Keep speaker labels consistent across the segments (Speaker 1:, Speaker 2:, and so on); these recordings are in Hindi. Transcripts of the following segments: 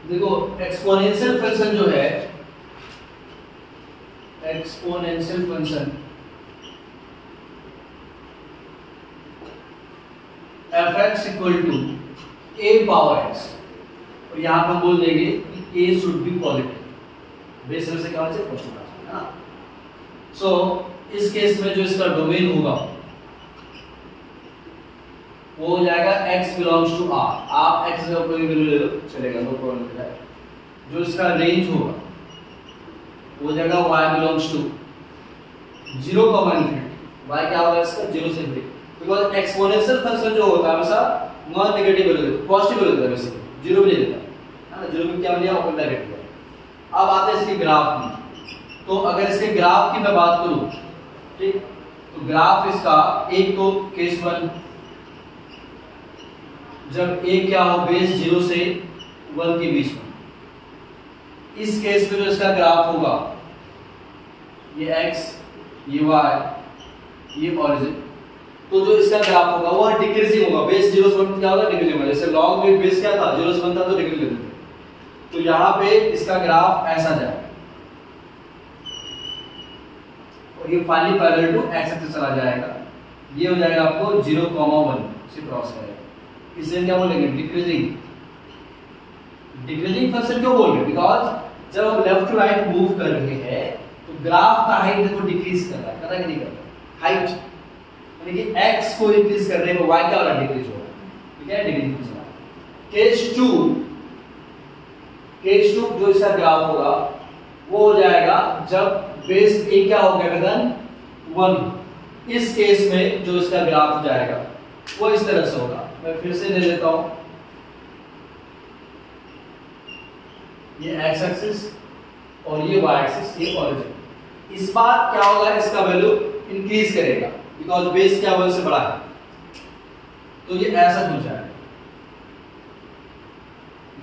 Speaker 1: देखो एक्सपोनेंशियल फंक्शन जो है, exponential function f(x) equal to a power x, और यहां पर बोल देंगे कि a should be positive, base में से क्या होना चाहिए, पॉजिटिव होना चाहिए, है ना। सो इस केस में जो इसका डोमेन होगा वो हो जाएगा x बिलोंग्स टू r, आप x का कोई वैल्यू ले लो चलेगा, नो प्रॉब्लम। जो इसका रेंज होगा वो हो जाएगा y बिलोंग्स टू 0, y क्या होगा इसका 0 से इंफिनिटी, बिकॉज़ एक्सपोनेंशियल फंक्शन जो होता है हमेशा नॉन नेगेटिव वैल्यू देता है, पॉजिटिव वैल्यू देता है, बेसिकली 0 भी नहीं देता है ना। 0 में क्या लिया, ओपन ब्रैकेट लिया। अब आते हैं इसके ग्राफ में, तो अगर इसके ग्राफ की मैं बात करूं, ठीक, तो ग्राफ इसका एक तो केस 1 जब a क्या हो, बेस 0 से 1 के बीच में, इस केस में जो इसका ग्राफ होगा ये x, ये y, ये ऑरिजिन, तो जो इसका ग्राफ होगा वो डिक्रीजिंग होगा, बेस 0 से 1 क्या होगा, डिक्रीजिंग होगा। जैसे लॉग में बेस क्या था 0 से 1 था तो डिक्रीजिंग होगा, तो यहाँ पे इसका ग्राफ ऐसा जाएगा और ये finally parallel to x axis चला जाएगा, ये हो जाएगा आपको 0,1 से क्रॉस करेगा। इसे क्या बोलेंगे, डिक्रीजिंग। डिक्रीजिंग फंक्शन क्यों बोल रहे हैं, बिकॉज जब हम लेफ्ट टू राइट मूव कर रहे हैं तो ग्राफ का हाइट देखो डिक्रीज कर रहा है, पता कि नहीं कर रहा है, हाइट यानी कि x को इंक्रीज कर रहे हैं, y क्या हो रहा है, डिक्रीज हो रहा है, ठीक है, डिक्रीजिंग फंक्शन। केस 2 जो इसका ग्राफ होगा वो हो जाएगा जब बेस a क्या हो गया देन 1, इस केस में जो इसका ग्राफ जाएगा वो इस तरह से होगा। मैं फिर से ले लेता हूं, ये x एक्सिस और ये y एक्सिस, ये ऑरिजिन। इस बार क्या होगा, इसका वैल्यू इंक्रीज करेगा बिकॉज बेस क्या 1 से बड़ा है, तो ये ऐसा हो जाएगा,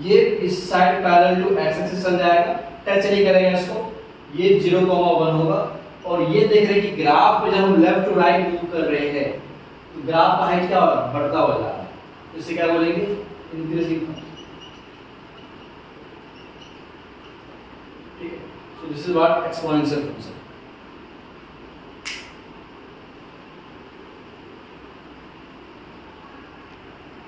Speaker 1: ये इस side parallel to x axis चल जाएगा, टच नहीं करेगा इसको, ये 0,1 होगा। और ये देख रहे हैं कि ग्राफ पे जब हम लेफ्ट टू राइट मूव कर रहे हैं तो ग्राफ का हाइट क्या होगा, बढ़ता हुआ जा रहा है, तो इसे क्या बोलेंगे, इंक्रीजिंग फंक्शन, ठीक है। So this is what exponential function.